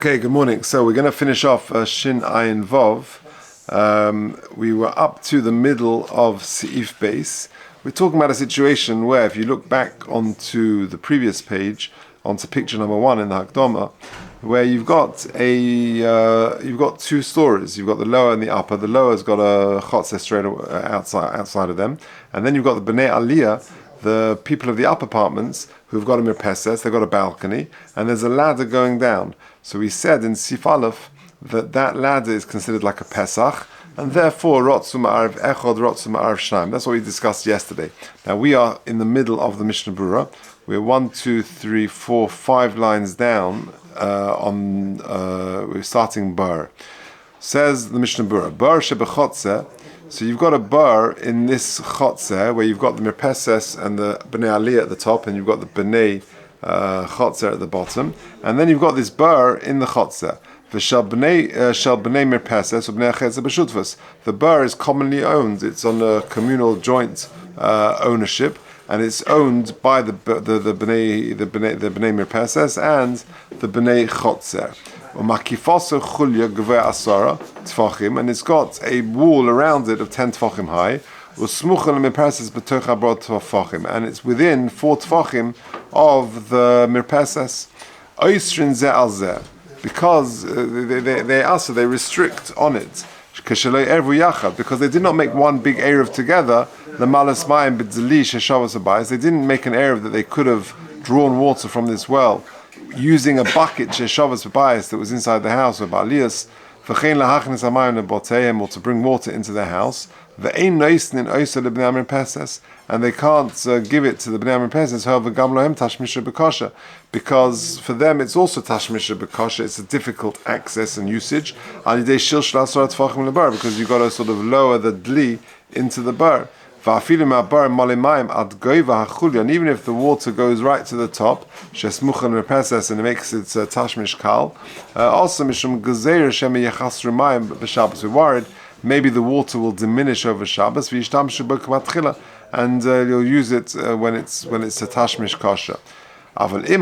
Okay, good morning. So we're going to finish off Shin Ayin Vov. We were up to the middle of Seif Base. We're talking about a situation where, if you look back onto the previous page, onto picture number 1 in the Hakdama, where you've got two stories. You've got the lower and the upper. The lower's got a chotzer straight outside of them, and then you've got the Bnei Aliyah, the people of the upper apartments who've got a mirpeses, they've got a balcony, and there's a ladder going down. So we said in Sif Aleph that ladder is considered like a Pesach, and therefore Rotzu Ma'arv Echod, Rotzu Ma'arv Shnaim. That's what we discussed yesterday. Now we are in the middle of the Mishnah Berurah. We're 5 lines down we're starting Bar. Says the Mishnah Berurah, Bar Shebechotze. So you've got a bar in this chotzer where you've got the mirpeses and the bnei aliyah at the top, and you've got the bnei chotzer at the bottom, and then you've got this bar in the chotzer. Shel bnei mirpeses or bnei chetzer b'shutvus. The bar is commonly owned. It's on a communal joint ownership, and it's owned by the bnei mirpeses and the bnei chotzer. And it's got a wall around it of 10 tefachim high, and it's within 4 tefachim of the mirpeses. Because they restrict on it, because they did not make one big erev together. They didn't make an erev that they could have drawn water from this well using a bucket that was inside the house, or to bring water into the house, and they can't give it to the Bnei Mirpeses, because for them it's also tashmisha b'kasha. It's a difficult access and usage, because you've got to sort of lower the dli into the bar. And even if the water goes right to the top, and it makes it tashmish kal, also we're worried maybe the water will diminish over Shabbos, and you'll use it when it's a tashmish kasha. But if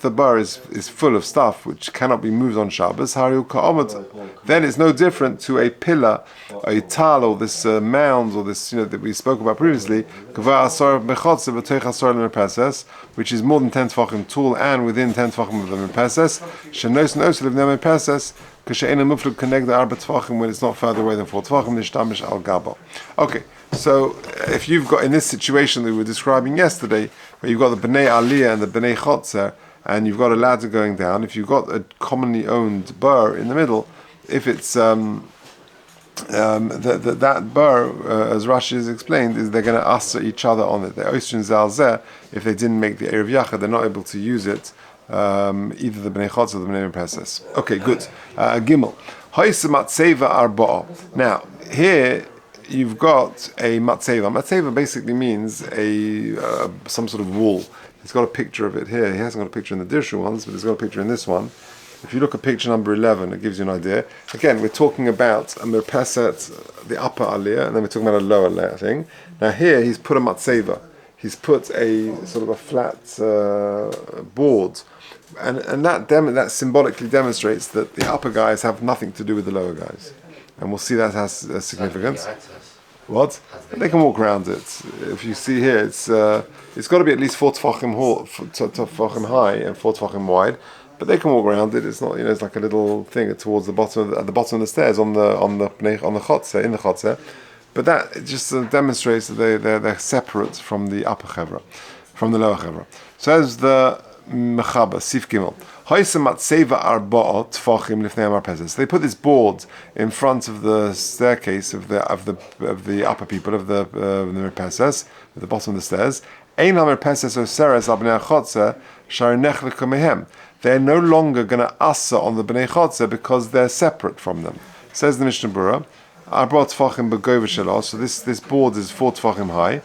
the bar is full of stuff which cannot be moved on Shabbos, then it's no different to a pillar, a tal, or this mound, or this that we spoke about previously, which is more than 10 tefachim tall and within 10 tefachim of the mirpeses, when it's not further away than 4 tefachim. Okay. So, if you've got in this situation that we were describing yesterday, where you've got the Bnei Aliyah and the Bnei Chotzer, and you've got a ladder going down, if you've got a commonly owned bar in the middle, if it's that bar, as Rashi has explained, is they're going to asa each other on it. They're oistrin zalzeh. If they didn't make the erev yachad, they're not able to use it. Either the Bnei Chotzer or the Bnei Mirpeses. Okay, good. Gimel. Now here you've got a matzeva. Matzeva basically means some sort of wall. He's got a picture of it here. He hasn't got a picture in the Dirshu ones, but he's got a picture in this one. If you look at picture number 11, it gives you an idea. Again, we're talking about a mirpeset, the upper aliyah, and then we're talking about a lower layer thing. Now here, he's put a matzeva. He's put a sort of a flat board, and that symbolically demonstrates that the upper guys have nothing to do with the lower guys. And we'll see that has significance. What? They can walk around it. If you see here, it's got to be at least 4 tefachim high and 4 tefachim wide, but they can walk around it. It's not, it's like a little thing towards the bottom at the bottom of the stairs on the chotzer, in the chotzer. But that it just demonstrates that they're separate from the upper chevra, from the lower chevra. So as the Mechaba, Sif Gimel. They put this board in front of the staircase of the upper people of the mirpeses, at the bottom of the stairs. They're no longer going to asa on the bnei chotzer because they're separate from them. Says the Mishnah Berurah, so this board is 4 tefachim high.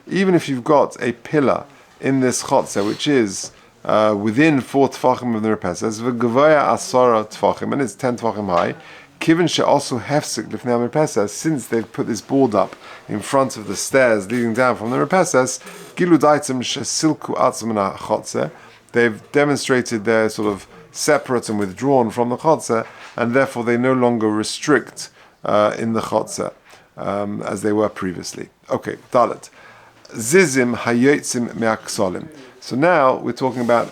Even if you've got a pillar in this chotzer which is within 4 tefachim of the mirpeses, and it's 10 tefachim high, Kivin she also hefsek lifnei merpeses, since they've put this board up in front of the stairs leading down from the merpeses, gilu daitem shesilku atzim na chotze. They've demonstrated their sort of separate and withdrawn from the chotze, and therefore they no longer restrict in the chotze as they were previously. Okay, dalet. Zizim hayotzim me'aksolim. So now we're talking about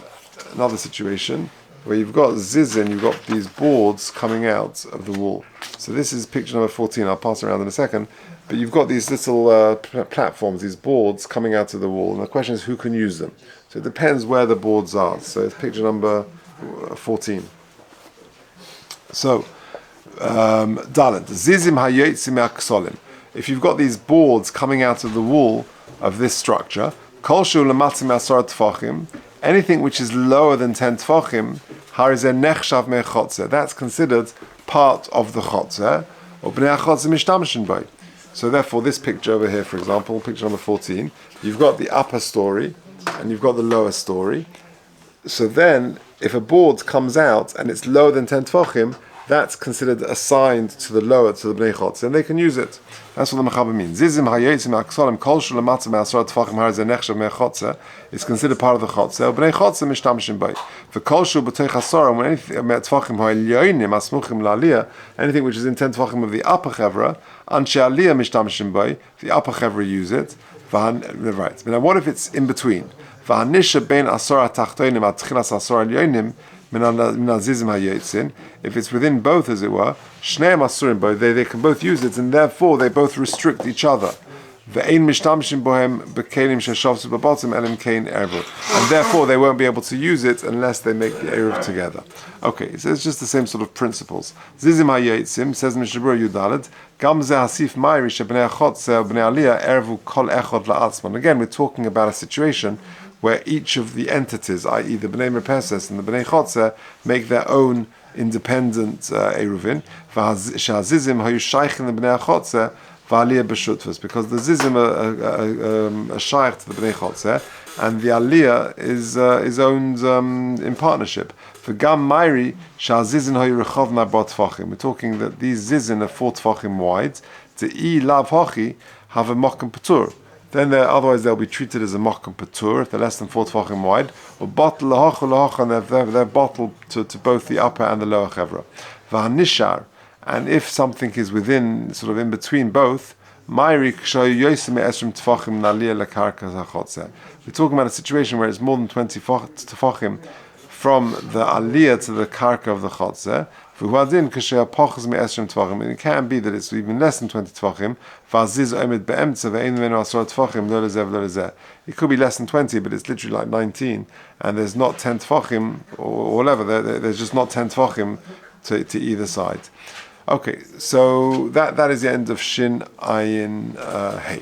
another situation where you've got zizim, you've got these boards coming out of the wall. So this is picture number 14. I'll pass around in a second. But you've got these little platforms, these boards coming out of the wall, and the question is who can use them. So it depends where the boards are. So it's picture number 14. So dalet zizim hayotzim me'aksolim. If you've got these boards coming out of the wall of this structure, kol shu lematzim asar tefachim, anything which is lower than 10 tefachim, harizeh nechshav me'chotze. That's considered part of the chotze, or bnei chotze mishtamshin by. So therefore, this picture over here, for example, picture number 14, you've got the upper story and you've got the lower story. So then, if a board comes out and it's lower than 10 tefachim, that's considered assigned to the lower, to the bnei chotze, and they can use it. That's what the mechaber means. Zizim hayotzim aksolim kol shul lematzim me'asar tefachim harizeh nechshav me'chotze is considered part of the chotze. Bnei chotze mishtamshin by. For kol shul b'toich hasara, when anything tefachim ha'elyonim asmuchim la'aliyah, anything which is in 10 tefachim of the upper chevra, anshe aliyah mishtamshin by, the upper chevra use it. Right. Now, what if it's in between? V'hanisha bein asar ha'tachtonim atchilas asar elyonim. If it's within both, as it were, they can both use it, and therefore they both restrict each other. And therefore they won't be able to use it unless they make the eruv together. Okay, so it's just the same sort of principles. Zizim hayotzim, says Mishabur Yudalet, Gam ze hasif mayri shebnei achotze bnei aliyah ervu kol echod la'atzman. Again, we're talking about a situation where each of the entities, i.e. the Bnei Merpeses and the Bnei Chotze, make their own independent eruvin. Sha'azizim hayu shaykhin the Bnei Chotze v'aliyah b'shutvas, because the zizim are shaykh to the Bnei Chotze, and the aliyah is owned in partnership. For Gam Mairi sha'azizim hayu rechov na'bot tfachim. We're talking that these zizim are 4 tfachim wide. Te'i lav hachi have a mokum patur. Then otherwise they'll be treated as a mokum patur if they're less than 4 tefachim wide, or bottle lahocha, and they're bottled to both the upper and the lower chevra. V'hanishar, and if something is within, sort of in between both, we're talking about a situation where it's more than 20 tefachim from the aliyah to the karka of the chotze. It can be that it's even less than 20 tefachim. It could be less than 20, but it's literally like 19, and there's not 10 tefachim or whatever. There's just not 10 tefachim to either side. Okay, so that is the end of Shin Ayin Hey.